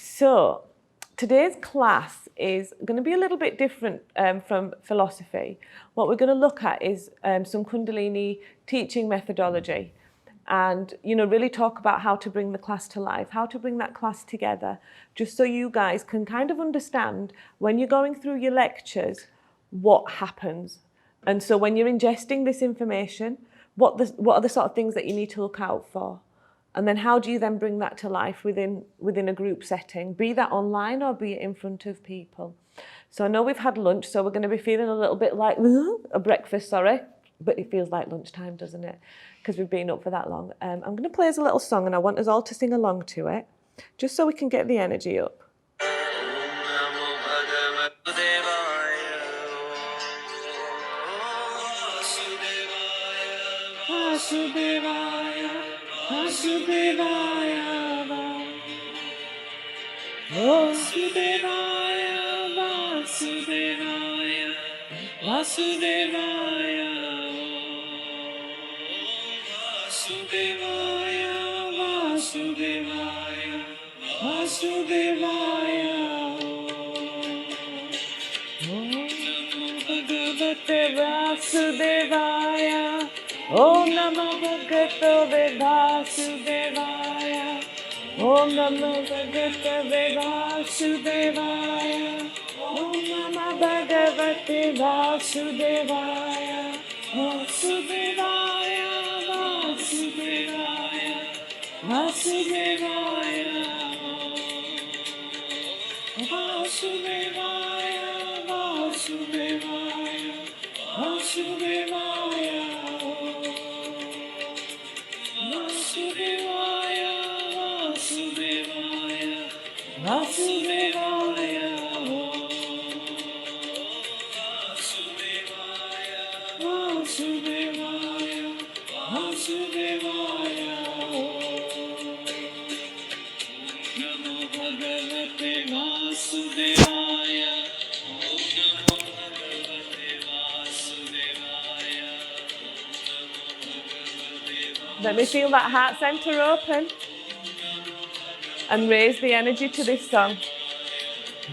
So today's class is going to be a little bit different from philosophy. What we're going to look at is some Kundalini teaching methodology, and really talk about how to bring the class to life, how to bring that class together, just so you guys can kind of understand when you're going through your lectures what happens. And so when you're ingesting this information, what are the sort of things that you need to look out for? And then how do you then bring that to life within a group setting, be that online or be it in front of people? So I know we've had lunch, so we're going to be feeling a little bit like a breakfast, but it feels like lunchtime, doesn't it? Because we've been up for that long. I'm going to play us a little song, and I want us all to sing along to it, just so we can get the energy up. Vasudevaya, Vasudevaya, Vasudevaya, Vasudevaya, Vasudevaya, Vasudevaya, Vasudevaya, Vasudevaya. Om Namo Bhagavate Vasudevaya. Om Namo Bhagavate Vasudevaya. Om Namo Bhagavate Vasudevaya. Vasudevaya, Vasudevaya, Vasudevaya. Vasudevaya, Vasudevaya, Vasudevaya. Vasudevaya, Vasudevaya, Vasudevaya. Vasudevaya, Vasudevaya. Namo Bhagavate Vasudevaya. Namo Bhagavate Vasudevaya. Let me feel that heart center open and raise the energy to this song.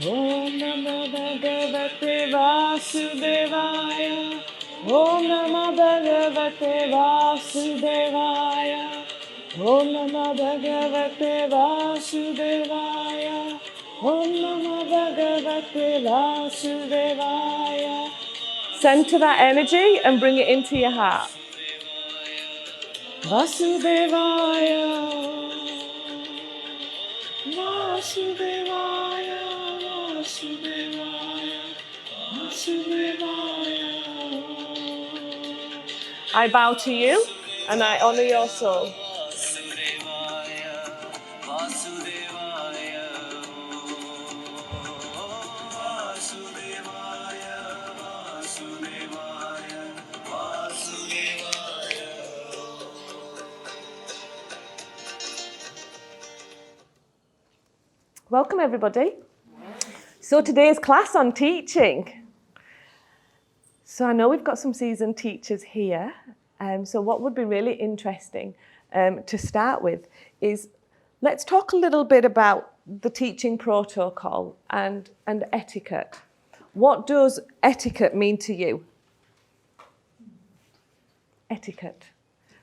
Om Namo Bhagavate Vasudevaya. Om Namo Bhagavate Vasudevaya. Om Namo Bhagavate Vasudevaya. Om Namo Bhagavate Vasudevaya. Center that energy and bring it into your heart. Vasudevaya, Vasudevaya, Vasudevaya, Vasudevaya. I bow to you and I honor your soul. Welcome everybody. So today's class on teaching. So I know we've got some seasoned teachers here. So what would be really interesting to start with is let's talk a little bit about the teaching protocol and etiquette. What does etiquette mean to you? Etiquette.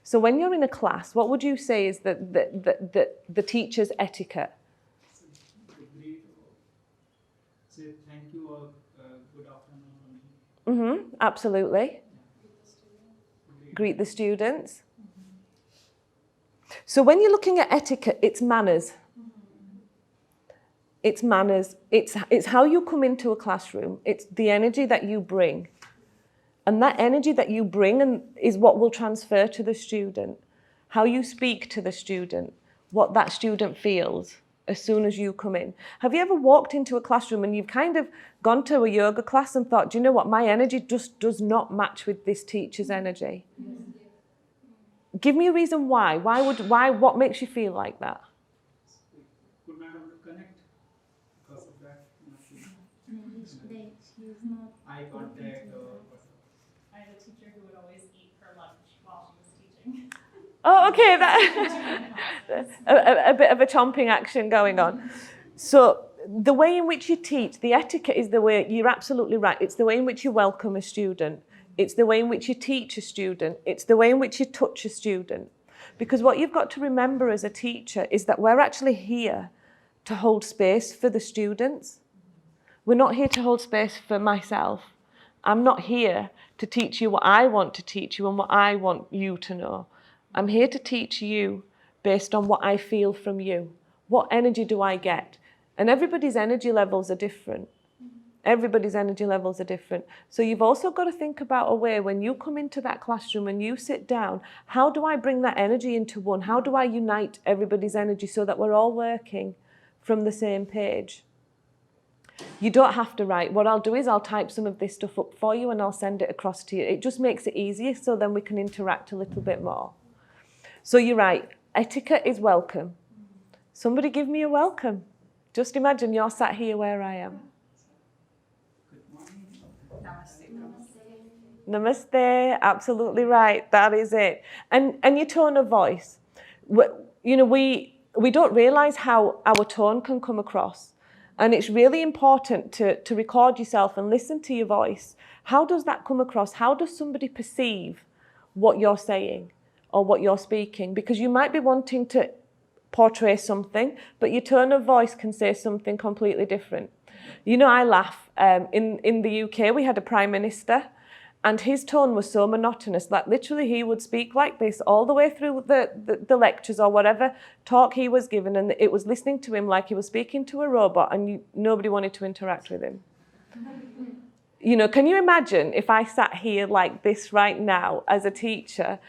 So when you're in a class, what would you say is the teacher's etiquette? Say thank you or good afternoon. Absolutely. Greet the students. So when you're looking at etiquette, it's manners. It's manners. It's how you come into a classroom. It's the energy that you bring. And that energy that you bring is what will transfer to the student. How you speak to the student, what that student feels as soon as you come in. Have you ever walked into a classroom and you've kind of gone to a yoga class and thought, do you know what, my energy just does not match with this teacher's energy? Give me a reason why. What makes you feel like that? Could not able to connect because of that. She's not Eye contact or I had a teacher who would always eat her lunch while she was teaching. Oh, okay, a bit of a chomping action going on. So the way in which you teach, the etiquette is the way, you're absolutely right, it's the way in which you welcome a student. It's the way in which you teach a student. It's the way in which you touch a student. Because what you've got to remember as a teacher is that we're actually here to hold space for the students. We're not here to hold space for myself. I'm not here to teach you what I want to teach you and what I want you to know. I'm here to teach you based on what I feel from you. What energy do I get? And everybody's energy levels are different. Everybody's energy levels are different. So you've also got to think about a way when you come into that classroom and you sit down, how do I bring that energy into one? How do I unite everybody's energy so that we're all working from the same page? You don't have to write. What I'll do is I'll type some of this stuff up for you and I'll send it across to you. It just makes it easier so then we can interact a little bit more. So you're right, etiquette is welcome. Somebody give me a welcome. Just imagine you're sat here where I am. Namaste, absolutely right, that is it. And your tone of voice. We don't realise how our tone can come across. And it's really important to record yourself and listen to your voice. How does that come across? How does somebody perceive what you're saying or what you're speaking? Because you might be wanting to portray something, but your tone of voice can say something completely different. You know, I laugh. In the UK, we had a Prime Minister, and his tone was so monotonous that literally he would speak like this all the way through the lectures or whatever talk he was given, and it was listening to him like he was speaking to a robot, and nobody wanted to interact with him. You know, can you imagine if I sat here like this right now as a teacher,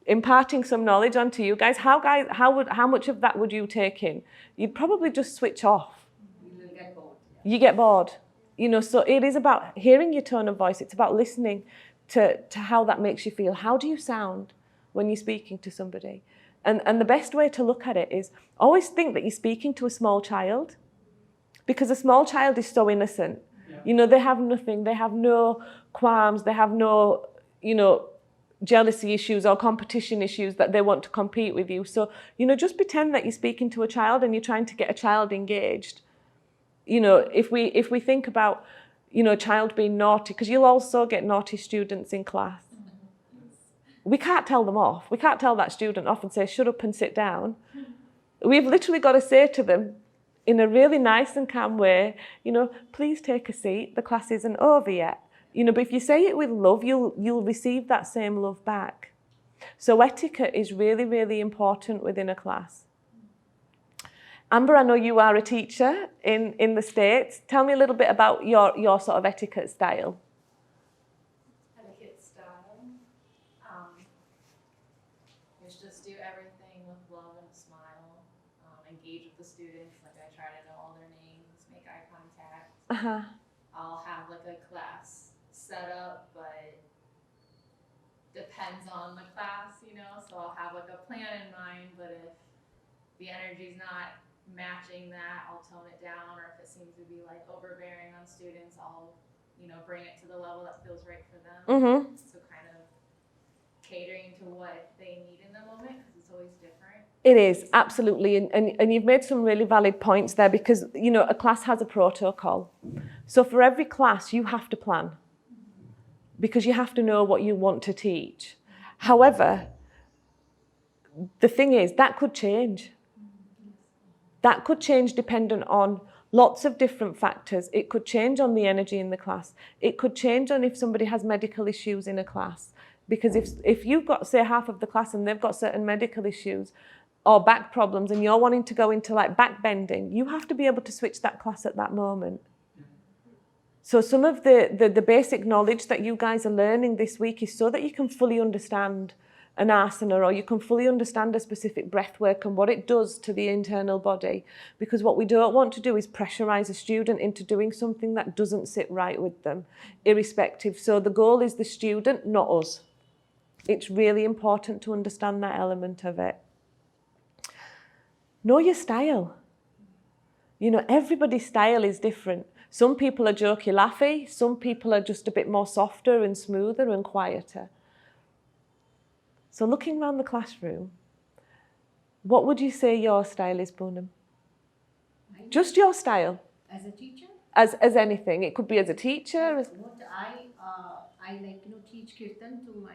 imparting some knowledge onto you guys? How much of that would you take in? You'd probably just switch off. You get bored. You know, so it is about hearing your tone of voice. It's about listening to how that makes you feel. How do you sound when you're speaking to somebody? And the best way to look at it is always think that you're speaking to a small child, because a small child is so innocent. Yeah. You know, they have nothing. They have no qualms. They have no, jealousy issues or competition issues that they want to compete with you. So, just pretend that you're speaking to a child and you're trying to get a child engaged. You know, if we think about, a child being naughty, because you'll also get naughty students in class. We can't tell them off. We can't tell that student off and say, shut up and sit down. We've literally got to say to them in a really nice and calm way, please take a seat. The class isn't over yet. But if you say it with love, you'll receive that same love back. So etiquette is really, really important within a class. Amber, I know you are a teacher in the States. Tell me a little bit about your sort of etiquette style. Etiquette style is just do everything with love and a smile. Engage with the students. Like I try to know all their names, make eye contact. I'll have like a class set up, but depends on the class, So I'll have like a plan in mind, but if the energy's not matching that, I'll tone it down, or if it seems to be like overbearing on students, I'll bring it to the level that feels right for them. So kind of catering to what they need in the moment, because it's always different. It is, absolutely, and you've made some really valid points there, because a class has a protocol. So for every class you have to plan, because you have to know what you want to teach. However, the thing is, that could change. That could change dependent on lots of different factors. It could change on the energy in the class. It could change on if somebody has medical issues in a class. Because if you've got, say, half of the class and they've got certain medical issues or back problems and you're wanting to go into like back bending, you have to be able to switch that class at that moment. So some of the basic knowledge that you guys are learning this week is so that you can fully understand an asana, or you can fully understand a specific breath work and what it does to the internal body. Because what we don't want to do is pressurize a student into doing something that doesn't sit right with them, irrespective. So the goal is the student, not us. It's really important to understand that element of it. Know your style. Everybody's style is different. Some people are jokey, laughy. Some people are just a bit more softer and smoother and quieter. So looking around the classroom, what would you say your style is, Poonam? My Just your style, As a teacher, as anything. It could be as a teacher. what I like, teach kirtan to my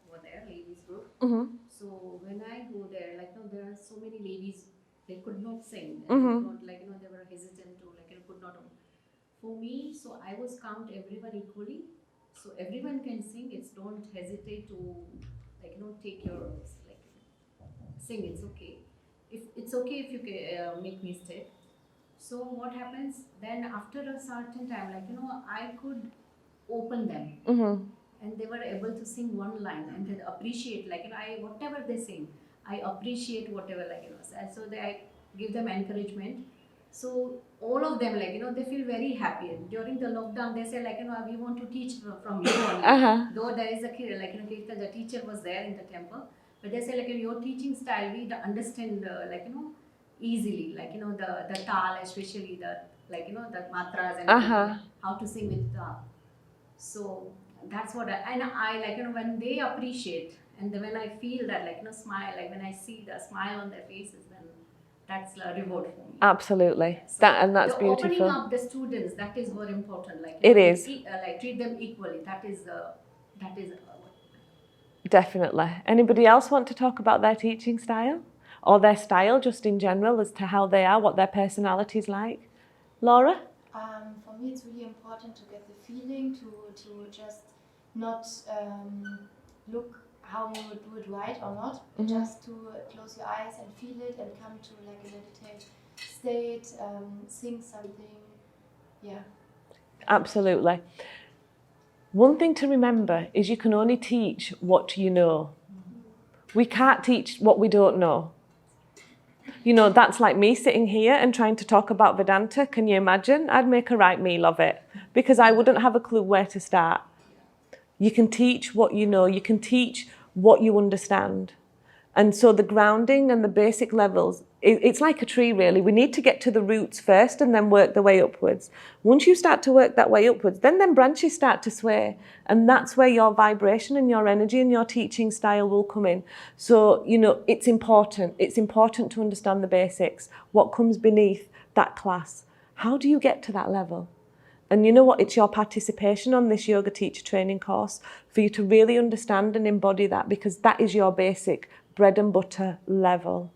over there ladies group. Mm-hmm. So when I go there, like, there are so many ladies, they could not sing. They Mm-hmm. could not, like, they were hesitant to, like, could not. For me, so I was count everyone equally. So everyone can sing. It's don't hesitate to, like, take your, like, sing. It's okay. If it's okay if you make mistake. So what happens then after a certain time, like, I could open them. Mm-hmm. And they were able to sing one line and they appreciate, like, I whatever they sing, I appreciate whatever, like, so I give them encouragement. So all of them, like, they feel very happy. During the lockdown, they say, like, we want to teach from you only. Uh-huh. Though there is a kid, like, Kirtan, the teacher was there in the temple, but they say, like, your teaching style, we understand, like, easily, like, the tal, especially the, like, the matras and Uh-huh. how to sing with the. So that's what I like, when they appreciate, and then when I feel that, like, smile, like when I see the smile on their faces, then that's a reward for me. Absolutely. So That's the beautiful. opening up the students, that is more important. Like, It is. Like, treat them equally. That is Definitely. Anybody else want to talk about their teaching style? Or their style just in general as to how they are, what their personality is like? Laura? For me, it's really important to get the feeling, to just not look how you would do it right or not, but just to close your eyes and feel it and come to, like, a meditative state, sing something. Yeah. Absolutely. One thing to remember is you can only teach what you know. We can't teach what we don't know. That's like me sitting here and trying to talk about Vedanta. Can you imagine? I'd make a right meal of it because I wouldn't have a clue where to start. You can teach what you know. You can teach what you understand. And so the grounding and the basic levels, it's like a tree, really. We need to get to the roots first and then work the way upwards. Once you start to work that way upwards, then branches start to sway. And that's where your vibration and your energy and your teaching style will come in. So, it's important. It's important to understand the basics, what comes beneath that class. How do you get to that level? And you know what? It's your participation on this yoga teacher training course for you to really understand and embody that, because that is your basic bread and butter level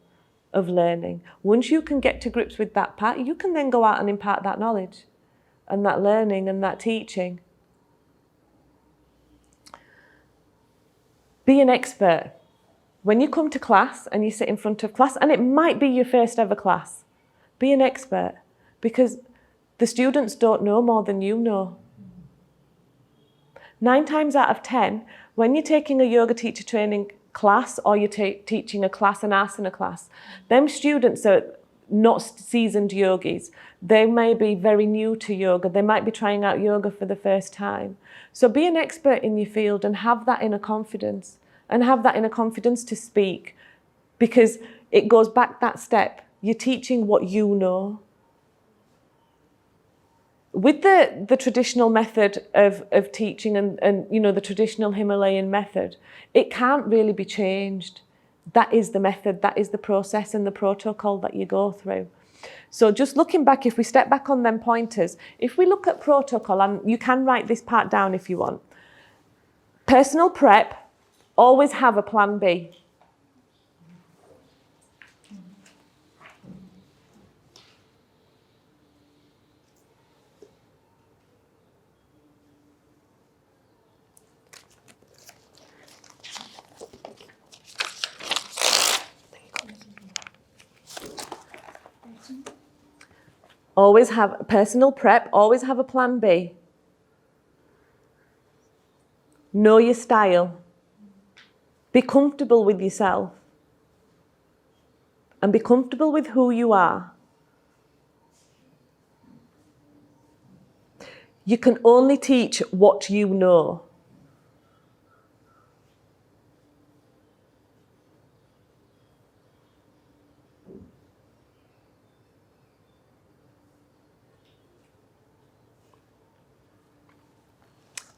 of learning. Once you can get to grips with that part, you can then go out and impart that knowledge and that learning and that teaching. Be an expert. When you come to class and you sit in front of class, and it might be your first ever class, be an expert, because the students don't know more than you know. 9 times out of 10, when you're taking a yoga teacher training class or you're teaching a class, an asana class, them students are not seasoned yogis. They may be very new to yoga. They might be trying out yoga for the first time. So be an expert in your field and have that inner confidence, and have that inner confidence to speak, because it goes back that step. You're teaching what you know. With the traditional method of teaching and the traditional Himalayan method, it can't really be changed. That is the method, that is the process and the protocol that you go through. So just looking back, if we step back on them pointers, if we look at protocol, and you can write this part down if you want. Personal prep, always have a plan B. Always have personal prep, always have a plan B. Know your style. Be comfortable with yourself. And be comfortable with who you are. You can only teach what you know.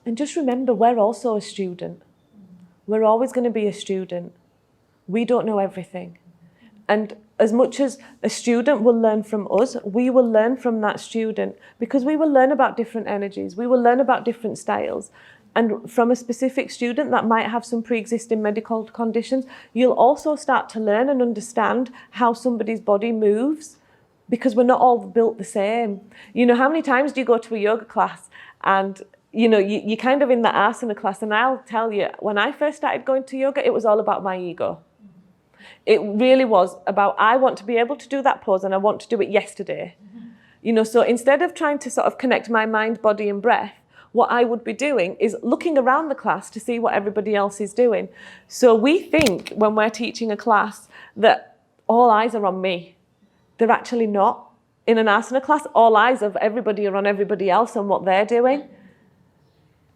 And just remember, we're also a student. We're always going to be a student. We don't know everything. And as much as a student will learn from us, we will learn from that student, because we will learn about different energies, we will learn about different styles. And from a specific student that might have some pre-existing medical conditions, you'll also start to learn and understand how somebody's body moves, because we're not all built the same. You know, how many times do you go to a yoga class and you're kind of in the asana class, and I'll tell you, when I first started going to yoga, it was all about my ego. It really was about, I want to be able to do that pose and I want to do it yesterday. So instead of trying to sort of connect my mind, body and breath, what I would be doing is looking around the class to see what everybody else is doing. So we think when we're teaching a class that all eyes are on me. They're actually not. In an asana class, all eyes of everybody are on everybody else and what they're doing.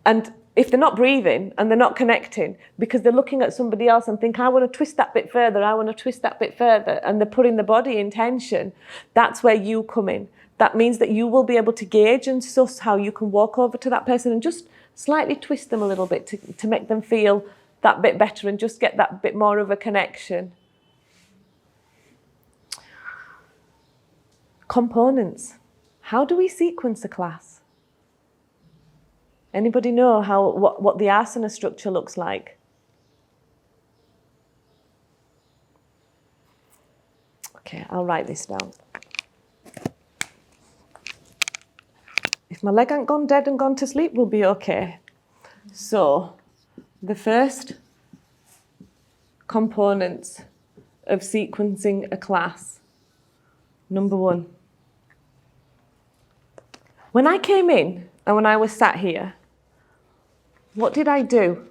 And if they're not breathing and they're not connecting because they're looking at somebody else and think, I want to twist that bit further, I want to twist that bit further, and they're putting the body in tension, that's where you come in. That means that you will be able to gauge and suss how you can walk over to that person and just slightly twist them a little bit to make them feel that bit better and just get that bit more of a connection. Components. How do we sequence a class? Anybody know what the asana structure looks like? Okay, I'll write this down. If my leg ain't gone dead and gone to sleep, we'll be okay. So, the first components of sequencing a class. Number 1. When I came in and when I was sat here, what did I do?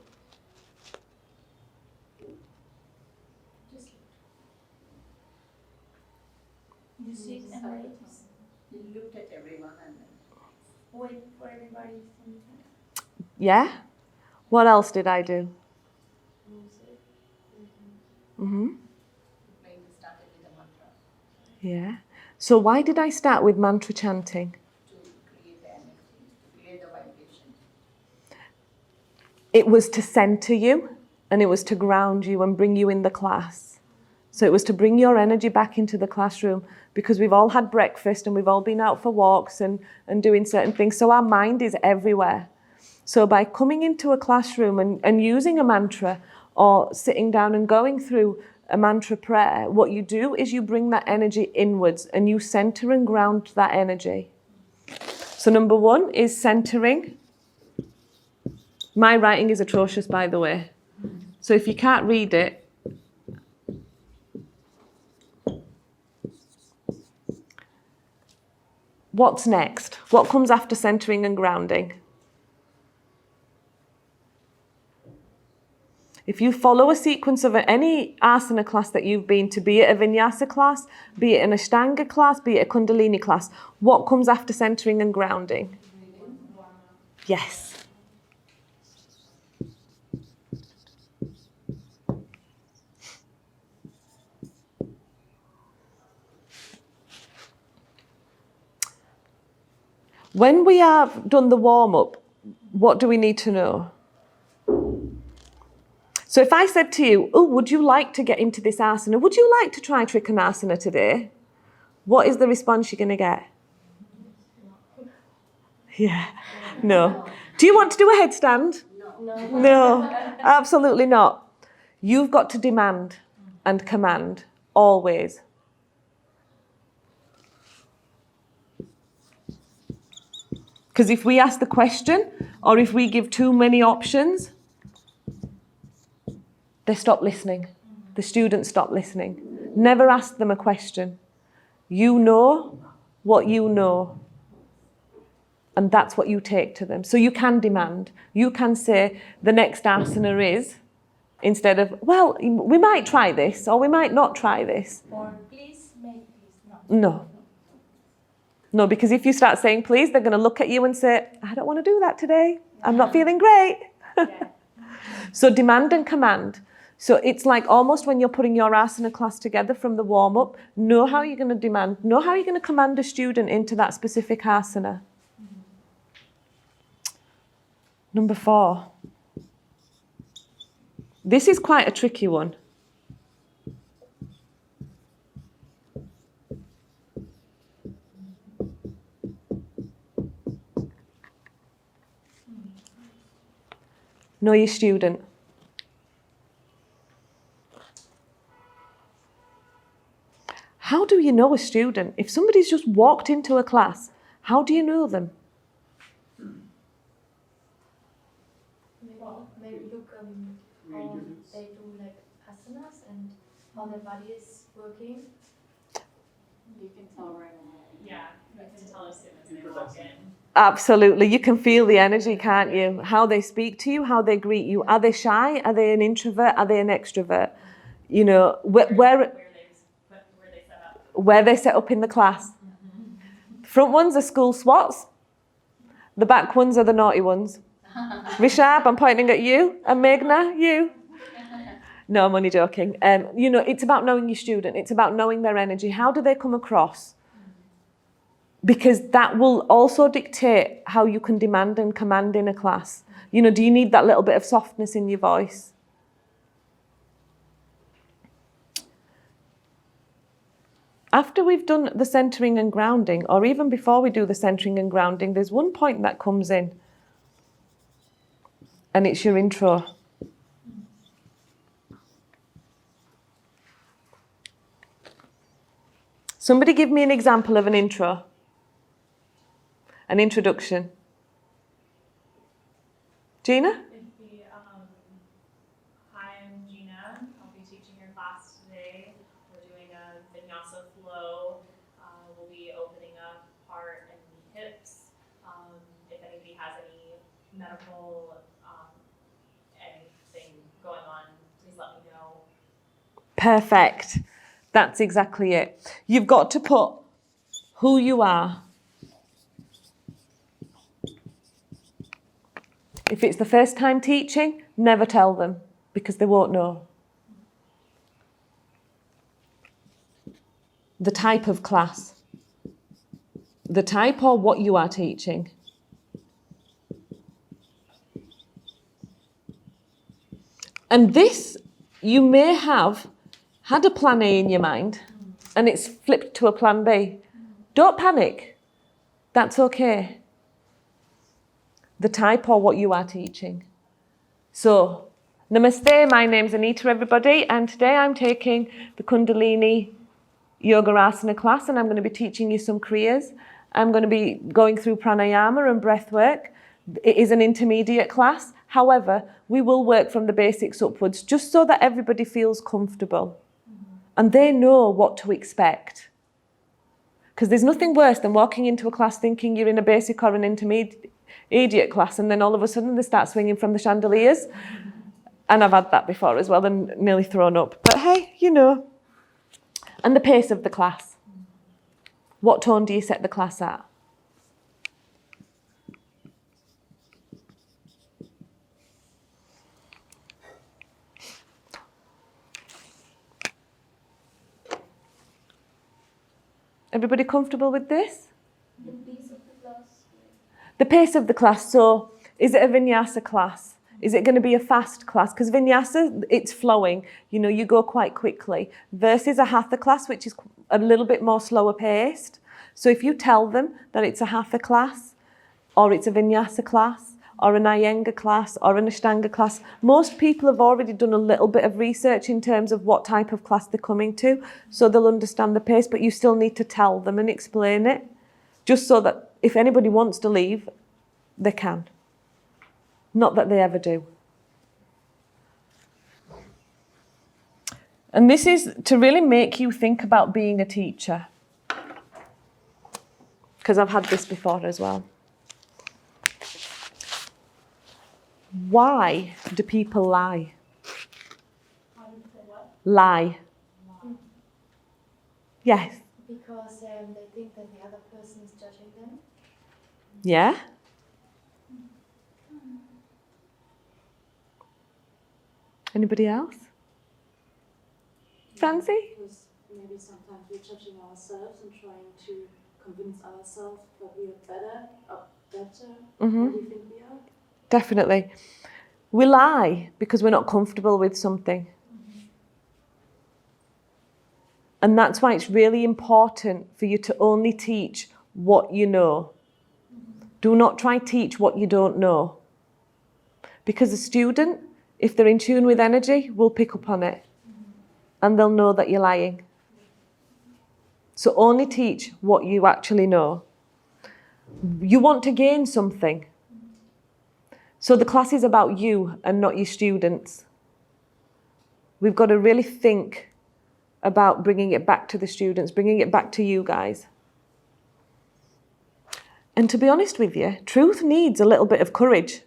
You sit and wait. You looked at everyone and then Wait for everybody to finish. Yeah? What else did I do? Mm-hmm. maybe started with a mantra Yeah. So why did I start with mantra chanting? to create the energy, to create the vibration. It was to center you, and it was to ground you and bring you in the class. So it was to bring your energy back into the classroom, because we've all had breakfast and we've all been out for walks and doing certain things. So our mind is everywhere. So by coming into a classroom and using a mantra or sitting down and going through a mantra prayer, what you do is you bring that energy inwards and you center and ground that energy. So number 1 is centering. My writing is atrocious, by the way. So if you can't read it, what's next? What comes after centering and grounding? If you follow a sequence of any asana class that you've been to, be it a vinyasa class, be it an ashtanga class, be it a kundalini class, what comes after centering and grounding? Yes. When we have done the warm-up, what do we need to know? So if I said to you, oh, would you like to get into this asana? Would you like to try Trikonasana today? What is the response you're going to get? Yeah, no. Do you want to do a headstand? No, absolutely not. You've got to demand and command, always. Because if we ask the question, or if we give too many options, they stop listening. The students stop listening. Never ask them a question. You know what you know. And that's what you take to them. So you can demand. You can say the next asana is, instead of, well, we might try this, or we might not try this. Or please make this. No. No, because if you start saying please, they're going to look at you and say, I don't want to do that today. I'm not feeling great. Yeah. So demand and command. So it's like almost when you're putting your asana class together from the warm-up, know how you're going to demand, know how you're going to command a student into that specific asana. Number 4. This is quite a tricky one. Know your student. How do you know a student? If somebody's just walked into a class, how do you know them? Maybe look how they do like asanas and how their body is working. You can tell right away. Yeah, you can tell as soon as they walk in. Absolutely. You can feel the energy, can't you? How they speak to you, how they greet you. Are they shy? Are they an introvert? Are they an extrovert? You know, where they set up. where they set up in the class. The front ones are school swats. The back ones are the naughty ones. Rishab, I'm pointing at you. And Meghna, you. No, I'm only joking. You know, it's about knowing your student. It's about knowing their energy. How do they come across? Because that will also dictate how you can demand and command in a class. You know, do you need that little bit of softness in your voice? After we've done the centering and grounding, or even before we do the centering and grounding, there's one point that comes in. And it's your intro. Somebody give me an example of an intro. An introduction. Gina? It'd be, hi, I'm Gina. I'll be teaching your class today. We're doing a vinyasa flow. We'll be opening up heart and hips. If anybody has any medical, anything going on, please let me know. Perfect. That's exactly it. You've got to put who you are. If it's the first time teaching, never tell them because they won't know. The type of class. The type or what you are teaching. And this, you may have had a plan A in your mind and it's flipped to a plan B. Don't panic. That's okay. The type or what you are teaching. So, namaste, my name's Anita, everybody, and today I'm taking the Kundalini Yoga Asana class and I'm going to be teaching you some kriyas. I'm going to be going through pranayama and breath work. It is an intermediate class. However, we will work from the basics upwards just so that everybody feels comfortable and they know what to expect. Because there's nothing worse than walking into a class thinking you're in a basic or an intermediate class and then all of a sudden they start swinging from the chandeliers. And I've had that before as well and nearly thrown up. But hey, you know. And the pace of the class. What tone do you set the class at? Everybody comfortable with this? The pace of the class. The pace of the class. So, is it a vinyasa class? Is it going to be a fast class? Because vinyasa, it's flowing. You know, you go quite quickly. Versus a hatha class, which is a little bit more slower paced. So if you tell them that it's a hatha class, or it's a vinyasa class, or an Iyengar class, or an Ashtanga class, most people have already done a little bit of research in terms of what type of class they're coming to, so they'll understand the pace, but you still need to tell them and explain it, just so that if anybody wants to leave, they can. Not that they ever do. And this is to really make you think about being a teacher. Because I've had this before as well. Why do people lie? Lie. Yes. Because they think that the other person is judging them. Yeah? Anybody else? Fancy? Because maybe sometimes we're judging ourselves and trying to convince ourselves that we are better than we think we are. Definitely. We lie because we're not comfortable with something. And that's why it's really important for you to only teach what you know. Do not try to teach what you don't know. Because a student, if they're in tune with energy, will pick up on it. And they'll know that you're lying. So only teach what you actually know. You want to gain something. So the class is about you and not your students. We've got to really think about bringing it back to the students, bringing it back to you guys. And to be honest with you, truth needs a little bit of courage.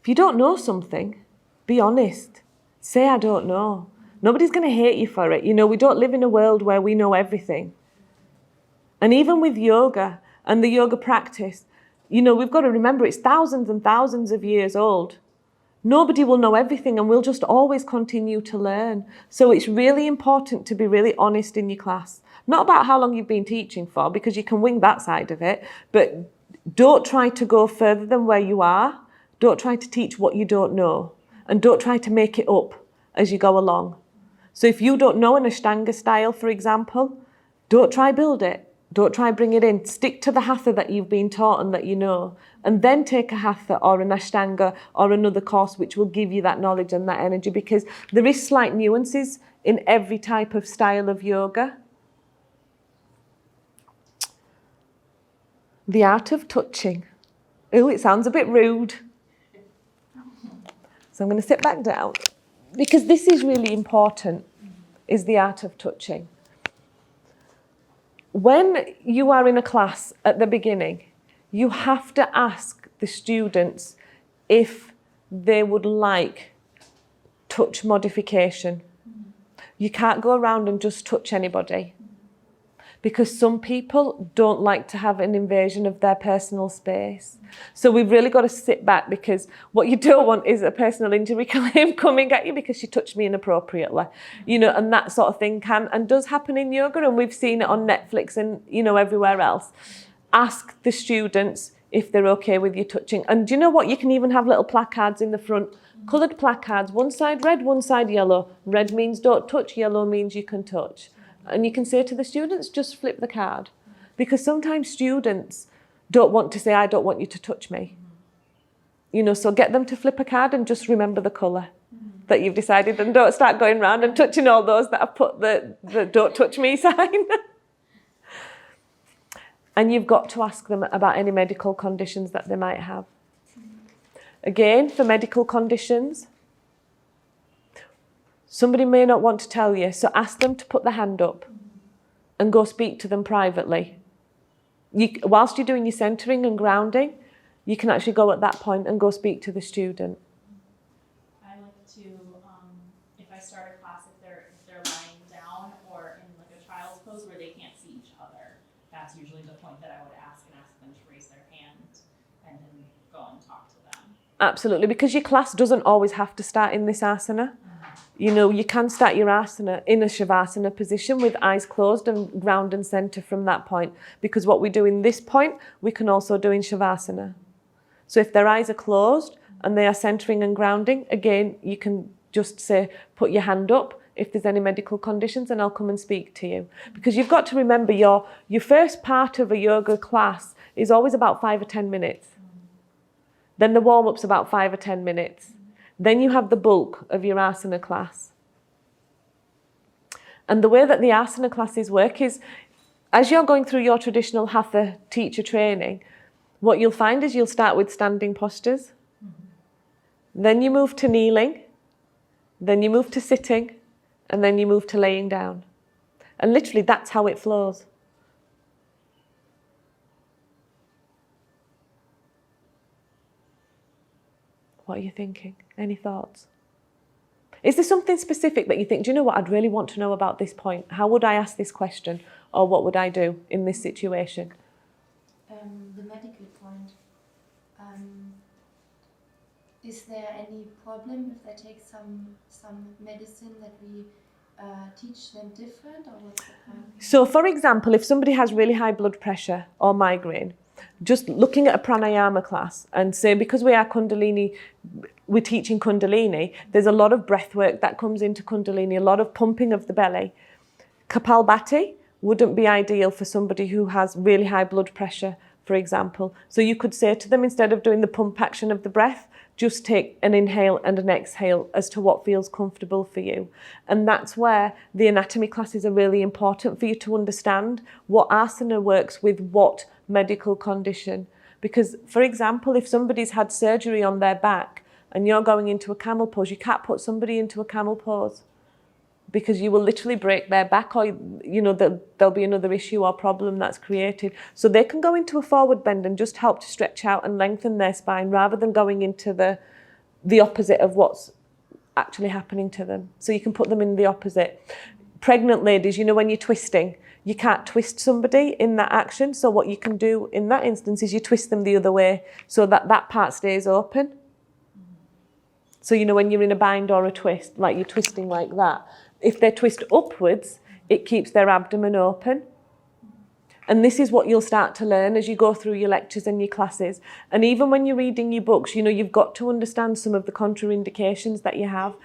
If you don't know something, be honest. Say, I don't know. Nobody's going to hate you for it. You know, we don't live in a world where we know everything. And even with yoga and the yoga practice, you know, we've got to remember it's thousands and thousands of years old. Nobody will know everything and we'll just always continue to learn. So it's really important to be really honest in your class. Not about how long you've been teaching for, because you can wing that side of it, but don't try to go further than where you are. Don't try to teach what you don't know. And don't try to make it up as you go along. So if you don't know an Ashtanga style, for example, don't try build it. Don't try bring it in. Stick to the Hatha that you've been taught and that you know. And then take a Hatha or an Ashtanga or another course which will give you that knowledge and that energy, because there is slight nuances in every type of style of yoga. The art of touching. Oh, it sounds a bit rude. So I'm going to sit back down, because this is really important, is the art of touching. When you are in a class at the beginning, you have to ask the students if they would like touch modification. You can't go around and just touch anybody, because some people don't like to have an invasion of their personal space. So we've really got to sit back, because what you don't want is a personal injury claim coming at you because she touched me inappropriately, you know, and that sort of thing can and does happen in yoga, and we've seen it on Netflix and, you know, everywhere else. Ask the students if they're okay with you touching. And do you know what? You can even have little placards in the front, coloured placards, one side red, one side yellow. Red means don't touch, yellow means you can touch. And you can say to the students, just flip the card. Because sometimes students don't want to say, I don't want you to touch me. You know, so get them to flip a card and just remember the colour that you've decided, and don't start going around and touching all those that have put the don't touch me sign. And you've got to ask them about any medical conditions that they might have. Again, for medical conditions, somebody may not want to tell you, so ask them to put their hand up and go speak to them privately. Whilst you're doing your centering and grounding, you can actually go at that point and go speak to the student. I like to, if I start a class, if they're lying down or in like a child's pose where they can't see each other, that's usually the point that I would ask them to raise their hand and then go and talk to them. Absolutely, because your class doesn't always have to start in this asana. You know, you can start your asana in a shavasana position with eyes closed and ground and center from that point. Because what we do in this point, we can also do in shavasana. So if their eyes are closed and they are centering and grounding, again, you can just say, put your hand up if there's any medical conditions, and I'll come and speak to you. Because you've got to remember your first part of a yoga class is always about 5 or 10 minutes. Then the warm-up's about 5 or 10 minutes. Then you have the bulk of your asana class. And the way that the asana classes work is, as you're going through your traditional Hatha teacher training, what you'll find is you'll start with standing postures. Then you move to kneeling. Then you move to sitting. And then you move to laying down. And literally that's how it flows. What are you thinking? Any thoughts? Is there something specific that you think, do you know what, I'd really want to know about this point? How would I ask this question? Or what would I do in this situation? The medical point. Is there any problem if they take some medicine that we teach them different, or what's the point? So for example, if somebody has really high blood pressure or migraine, just looking at a pranayama class and say, because we are Kundalini, we're teaching Kundalini, there's a lot of breath work that comes into Kundalini, a lot of pumping of the belly. Kapalbhati wouldn't be ideal for somebody who has really high blood pressure for example. So you could say to them, instead of doing the pump action of the breath, just take an inhale and an exhale as to what feels comfortable for you. And that's where the anatomy classes are really important for you to understand what asana works with what medical condition. Because, for example, if somebody's had surgery on their back and you're going into a camel pose, you can't put somebody into a camel pose because you will literally break their back, or there'll be another issue or problem that's created. So they can go into a forward bend and just help to stretch out and lengthen their spine rather than going into the opposite of what's actually happening to them. So you can put them in the opposite. Pregnant ladies, when you're twisting, you can't twist somebody in that action. So what you can do in that instance is you twist them the other way so that part stays open. So, when you're in a bind or a twist, like you're twisting like that, if they twist upwards, it keeps their abdomen open. And this is what you'll start to learn as you go through your lectures and your classes. And even when you're reading your books, you've got to understand some of the contraindications that you have.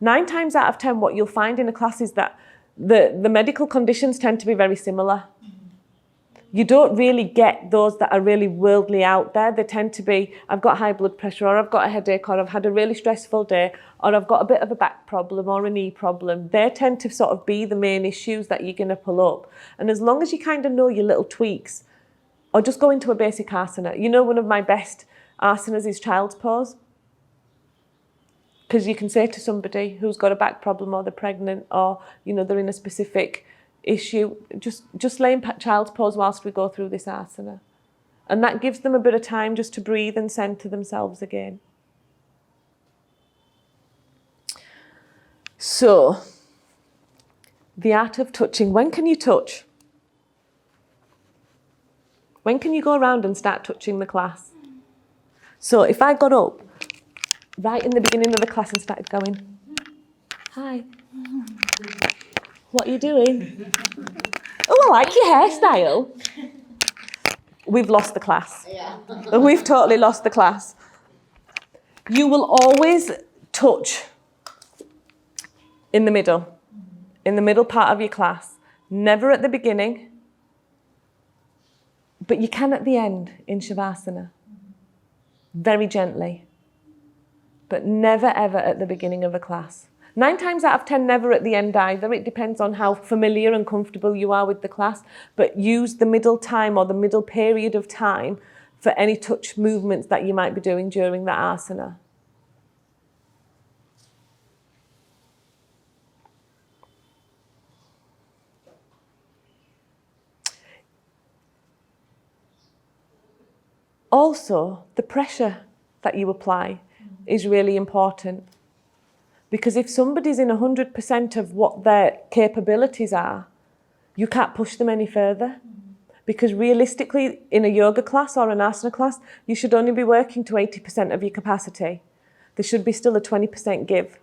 9 times out of 10, what you'll find in a class is that the medical conditions tend to be very similar. You don't really get those that are really worldly out there. They tend to be, I've got high blood pressure, or I've got a headache, or I've had a really stressful day, or I've got a bit of a back problem or a knee problem. They tend to sort of be the main issues that you're going to pull up. And as long as you kind of know your little tweaks, or just go into a basic asana. One of my best asanas is child's pose. Because you can say to somebody who's got a back problem, or they're pregnant, or they're in a specific issue, just lay in child's pose whilst we go through this asana. And that gives them a bit of time just to breathe and center themselves again. So, the art of touching. When can you touch? When can you go around and start touching the class? So if I got up right in the beginning of the class and started going, hi, what are you doing? Oh, I like your hairstyle. We've lost the class. Yeah. We've totally lost the class. You will always touch in the middle part of your class. Never at the beginning, but you can at the end in Shavasana. Very gently, but never ever at the beginning of a class. 9 times out of 10, never at the end either. It depends on how familiar and comfortable you are with the class, but use the middle time or the middle period of time for any touch movements that you might be doing during that asana. Also, the pressure that you apply is really important. Because if somebody's in 100% of what their capabilities are, you can't push them any further. Because realistically, in a yoga class or an asana class, you should only be working to 80% of your capacity. There should be still a 20% give.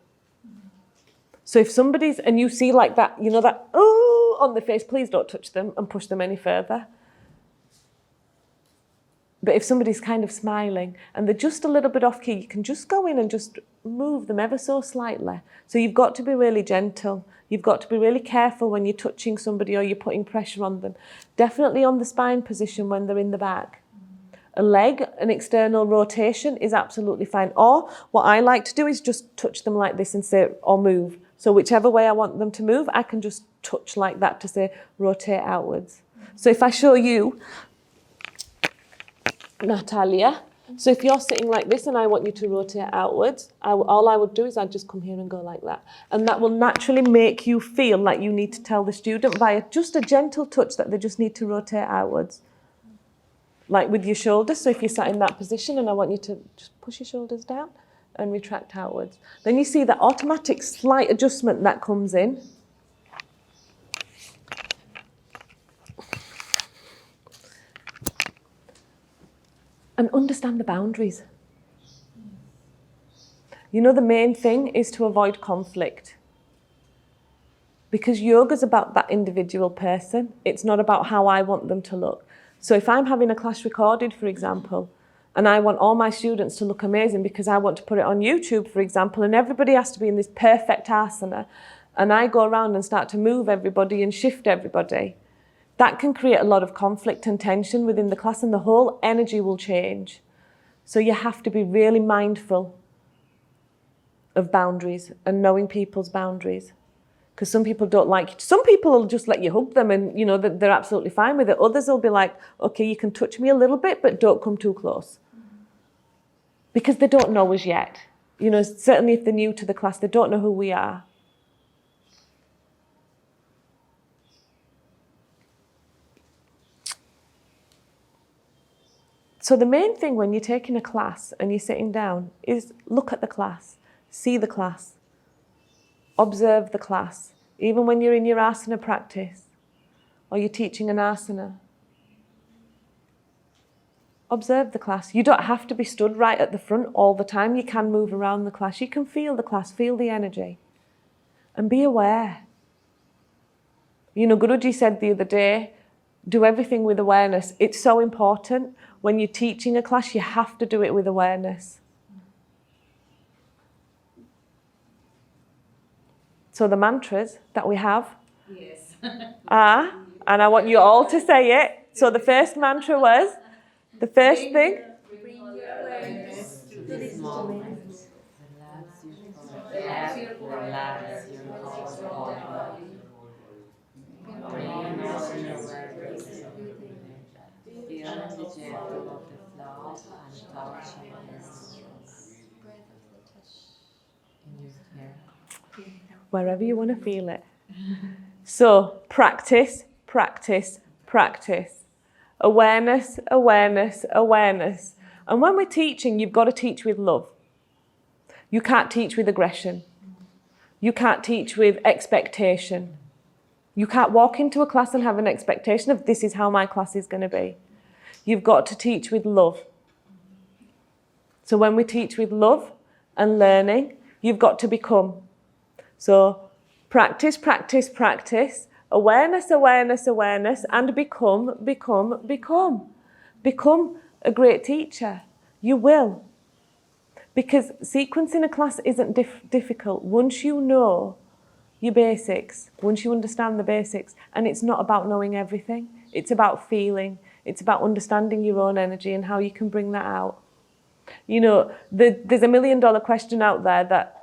So if somebody's, and you see like that, that, oh, on the face, please don't touch them and push them any further. But if somebody's kind of smiling and they're just a little bit off key, you can just go in and just move them ever so slightly. So you've got to be really gentle. You've got to be really careful when you're touching somebody or you're putting pressure on them. Definitely on the spine position when they're in the back. A leg, an external rotation is absolutely fine. Or what I like to do is just touch them like this and say, or move. So whichever way I want them to move, I can just touch like that to say, rotate outwards. So if I show you, Natalia, so if you're sitting like this and I want you to rotate outwards, all I would do is I'd just come here and go like that. And that will naturally make you feel like you need to tell the student by just a gentle touch that they just need to rotate outwards. Like with your shoulders, so if you're sat in that position and I want you to just push your shoulders down and retract outwards. Then you see that automatic slight adjustment that comes in. And understand the boundaries. The main thing is to avoid conflict. Because yoga's about that individual person. It's not about how I want them to look. So if I'm having a class recorded, for example, and I want all my students to look amazing because I want to put it on YouTube, for example, and everybody has to be in this perfect asana, and I go around and start to move everybody and shift everybody, that can create a lot of conflict and tension within the class, and the whole energy will change. So you have to be really mindful of boundaries and knowing people's boundaries. Because some people don't like it. Some people will just let you hug them and, you know, they're absolutely fine with it. Others will be like, okay, you can touch me a little bit, but don't come too close. Because they don't know us yet. You know, certainly if they're new to the class, they don't know who we are. So the main thing when you're taking a class and you're sitting down is look at the class, see the class, observe the class. Even when you're in your asana practice or you're teaching an asana, observe the class. You don't have to be stood right at the front all the time. You can move around the class. You can feel the class, feel the energy, and be aware. You know, Guruji said the other day, do everything with awareness. It's so important. When you're teaching a class, you have to do it with awareness. So the mantras that we have are, and I want you all to say it. So the first mantra was, the first thing. Bring your awareness to this moment. Relax your whole body. Bring your awareness to breathing. Feel the gentle of the flow and touch your nostrils. In your hair. Wherever you want to feel it. So practice, practice, practice. Awareness, awareness, awareness. And when we're teaching, you've got to teach with love. You can't teach with aggression. You can't teach with expectation. You can't walk into a class and have an expectation of this is how my class is going to be. You've got to teach with love. So when we teach with love and learning, you've got to become. So practice, practice, practice. Awareness, awareness, awareness, and become, become, become. Become a great teacher. You will. Because sequencing a class isn't difficult. Once you know your basics, once you understand the basics, and it's not about knowing everything, it's about feeling, it's about understanding your own energy and how you can bring that out. You know, there's $1 million question out there that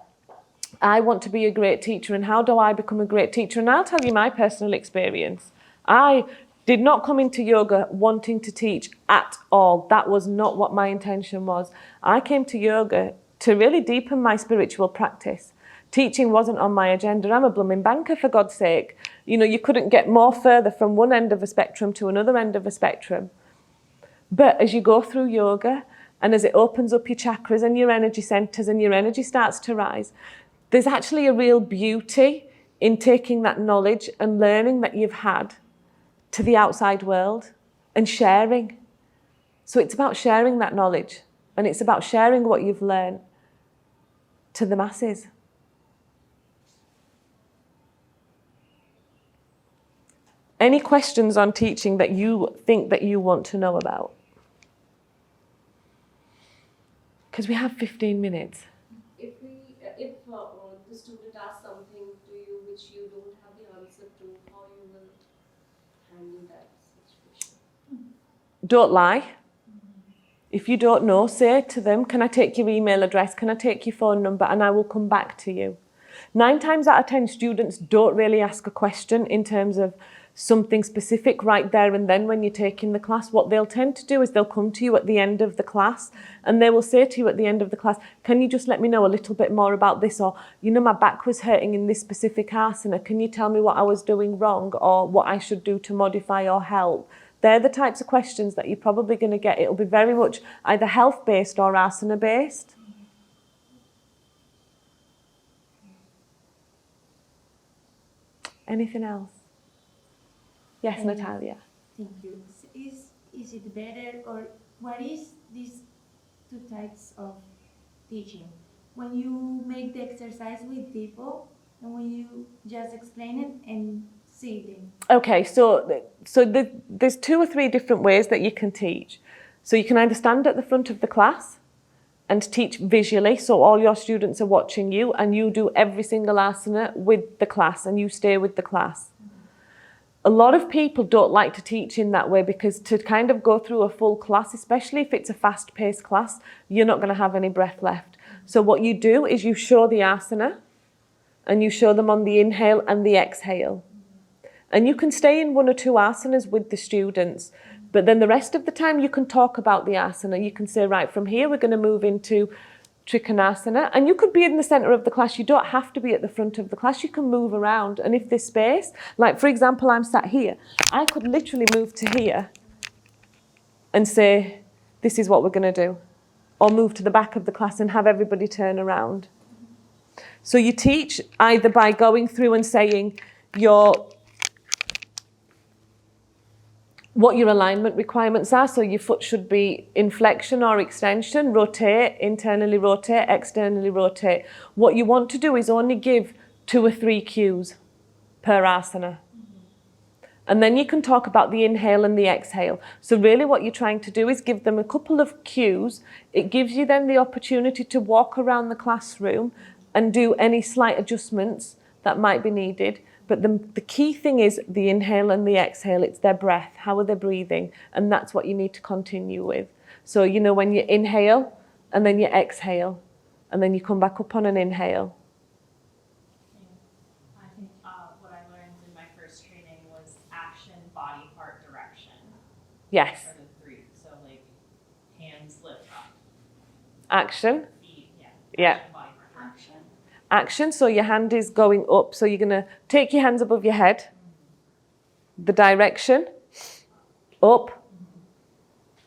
I want to be a great teacher, and how do I become a great teacher? And I'll tell you my personal experience. I did not come into yoga wanting to teach at all. That was not what my intention was. I came to yoga to really deepen my spiritual practice. Teaching wasn't on my agenda. I'm a blooming banker, for God's sake. You know, you couldn't get more further from one end of a spectrum to another end of a spectrum. But as you go through yoga, and as it opens up your chakras and your energy centers and your energy starts to rise, there's actually a real beauty in taking that knowledge and learning that you've had to the outside world and sharing. So it's about sharing that knowledge, and it's about sharing what you've learned to the masses. Any questions on teaching that you think that you want to know about? Because we have 15 minutes. If the student asks something to you which you don't have the answer to, how you will handle that situation? Don't lie. If you don't know, say to them, can I take your email address? Can I take your phone number? And I will come back to you. 9 times out of 10, students don't really ask a question in terms of something specific right there and then when you're taking the class. What they'll tend to do is they'll come to you at the end of the class and they will say to you at the end of the class, can you just let me know a little bit more about this? Or, you know, my back was hurting in this specific asana. Can you tell me what I was doing wrong or what I should do to modify or help? They're the types of questions that you're probably going to get. It'll be very much either health-based or asana-based. Anything else? Yes, Natalia. Thank you. Is it better, or what is these 2 types of teaching? When you make the exercise with people and when you just explain it and see them? Okay, so there's 2 or 3 different ways that you can teach. So you can either stand at the front of the class and teach visually, so all your students are watching you and you do every single asana with the class and you stay with the class. a lot of people don't like to teach in that way, because to kind of go through a full class, especially if it's a fast-paced class, you're not going to have any breath left. So what you do is you show the asana, and you show them on the inhale and the exhale. And you can stay in 1 or 2 asanas with the students, but then the rest of the time you can talk about the asana. You can say, right, from here we're going to move into Trikonasana, and you could be in the center of the class. You don't have to be at the front of the class. You can move around, and if there's space, like for example, I'm sat here, I could literally move to here and say, this is what we're going to do, or move to the back of the class and have everybody turn around. So you teach either by going through and saying what your alignment requirements are. So your foot should be in flexion or extension, rotate, internally rotate, externally rotate. What you want to do is only give 2 or 3 cues per asana. And then you can talk about the inhale and the exhale. So really what you're trying to do is give them a couple of cues. It gives you then the opportunity to walk around the classroom and do any slight adjustments that might be needed. But the key thing is the inhale and the exhale. It's their breath. How are they breathing? And that's what you need to continue with. So, you know, when you inhale and then you exhale and then you come back up on an inhale. I think what I learned in my first training was action, body part, direction. Yes. Are the 3. So like hands lift up. Action. Feet, yeah. Yeah. Action, body part, direction. Action, so your hand is going up. So you're going to take your hands above your head. The direction, up,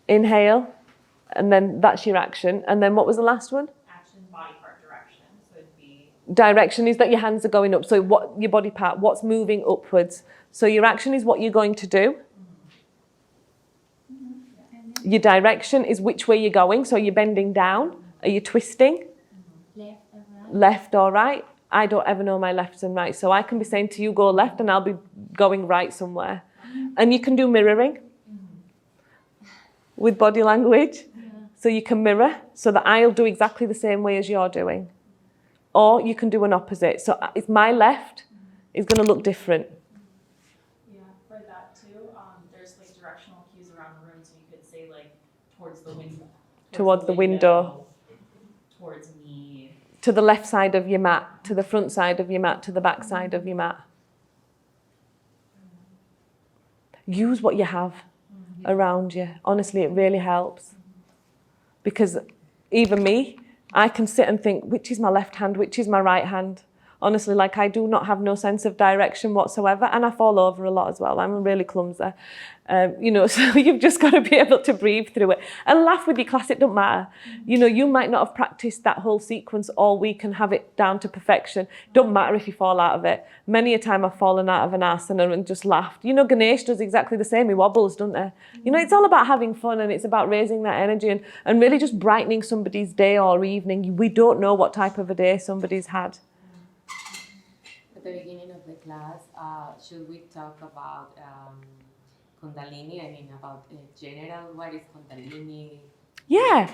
inhale, and then that's your action. And then what was the last one? Action, body part, direction. So it'd be... Direction is that your hands are going up. So what your body part, what's moving upwards. So your action is what you're going to do. Your direction is which way you're going. So you're bending down. Are you twisting? Left or right. I don't ever know my left and right. So I can be saying to you, go left, and I'll be going right somewhere. And you can do mirroring with body language. So you can mirror so that I'll do exactly the same way as you're doing. Or you can do an opposite. So if my left is going to look different. Yeah, for that too, there's like directional cues around the room. So you could say like towards the window. Towards the window. Towards me. To the left side of your mat, to the front side of your mat, to the back side of your mat. Use what you have around you. Honestly, it really helps. Because even me, I can sit and think, which is my left hand, which is my right hand? Honestly, like I do not have no sense of direction whatsoever, and I fall over a lot as well. I'm really clumsy. You know, so you've just got to be able to breathe through it and laugh with your class. It don't matter. You know, you might not have practiced that whole sequence all week and have it down to perfection. Don't matter if you fall out of it. Many a time I've fallen out of an asana and just laughed. You know, Ganesh does exactly the same. He wobbles, doesn't he? You know, it's all about having fun, and it's about raising that energy and really just brightening somebody's day or evening. We don't know what type of a day somebody's had. At the beginning of the class, should we talk about Kundalini? I mean, about general, what is Kundalini? Yeah.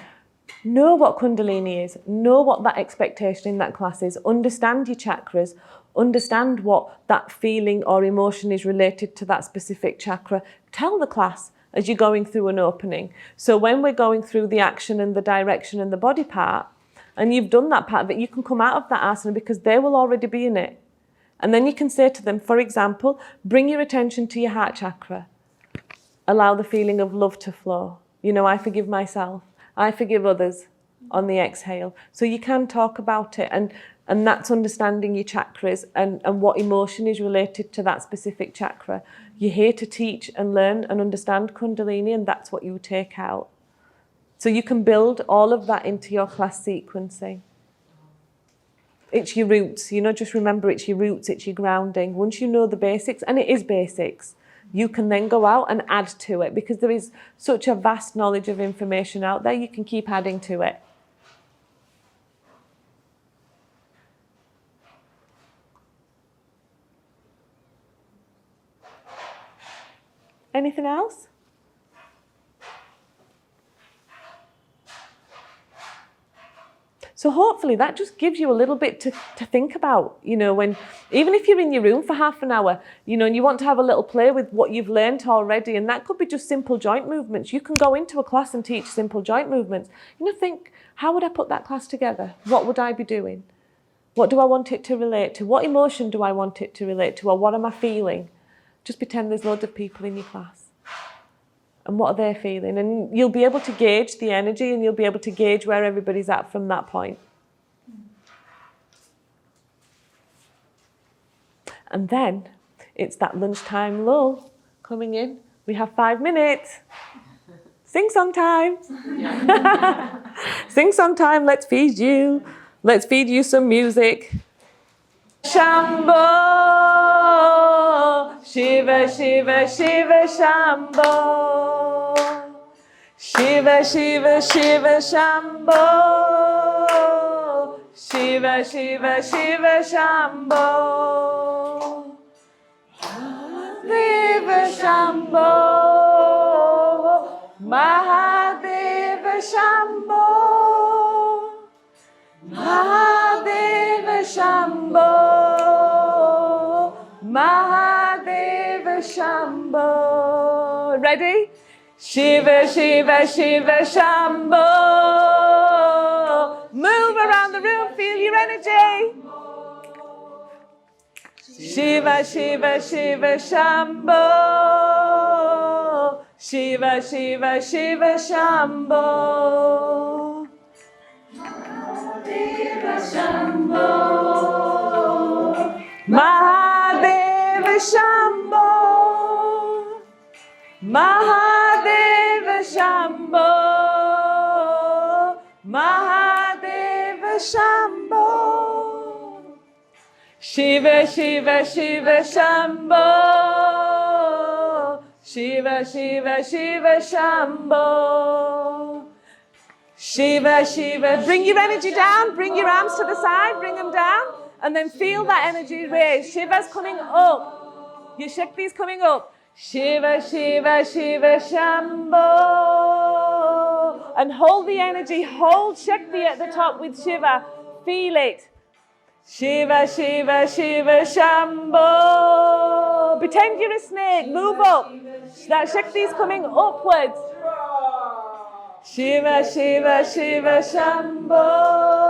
Know what Kundalini is. Know what that expectation in that class is. Understand your chakras. Understand what that feeling or emotion is related to that specific chakra. Tell the class as you're going through an opening. So when we're going through the action and the direction and the body part, and you've done that part of it, you can come out of that asana because they will already be in it. And then you can say to them, for example, bring your attention to your heart chakra. Allow the feeling of love to flow. You know, I forgive myself. I forgive others on the exhale. So you can talk about it, and that's understanding your chakras and what emotion is related to that specific chakra. You're here to teach and learn and understand Kundalini, and that's what you take out. So you can build all of that into your class sequencing. It's your roots, you know, just remember it's your roots, it's your grounding. Once you know the basics, and it is basics, you can then go out and add to it, because there is such a vast knowledge of information out there, you can keep adding to it. Anything else? So hopefully that just gives you a little bit to think about, you know, when, even if you're in your room for half an hour, you know, and you want to have a little play with what you've learned already, and that could be just simple joint movements. You can go into a class and teach simple joint movements. You know, think, how would I put that class together? What would I be doing? What do I want it to relate to? What emotion do I want it to relate to? Or what am I feeling? Just pretend there's loads of people in your class. And what are they feeling? And you'll be able to gauge the energy, and you'll be able to gauge where everybody's at from that point. And then it's that lunchtime lull coming in. We have 5 minutes. Sing song time. Sing song time, let's feed you. Let's feed you some music. Shambho, Shiva, Shiva, Shiva, Shambho. Shiva, Shiva, Shiva, Shambho. Shiva, Shiva, Shiva, Shambho. Mahadeva Shambho. Mahadeva Shambho. Mahadeva Shambho. Mahadeva Shambho. Ready? Shiva, Shiva, Shiva, Shambho. Move around the room, feel your energy. Shiva, Shiva, Shiva, Shambho. Shiva, Shiva, Shiva, Shambho. Mahadeva Shambho. Mahadeva Shambho. Mahadeva Shambho. Mahadeva Shambho. Shiva, Shiva, Shiva, Shambho. Shiva, Shiva, Shiva, Shambho. Shiva, Shiva. Bring your energy down. Bring your arms to the side. Bring them down. And then feel that energy raise. Shiva's coming up. Your Shakti's coming up. Shiva, Shiva, Shiva, Shambho. And hold the energy. Hold Shakti at the top with Shiva. Feel it. Shiva, Shiva, Shiva, Shambho. Pretend you're a snake. Move up. That Shakti's coming upwards. Shiva, Shiva, Shiva, Shambho.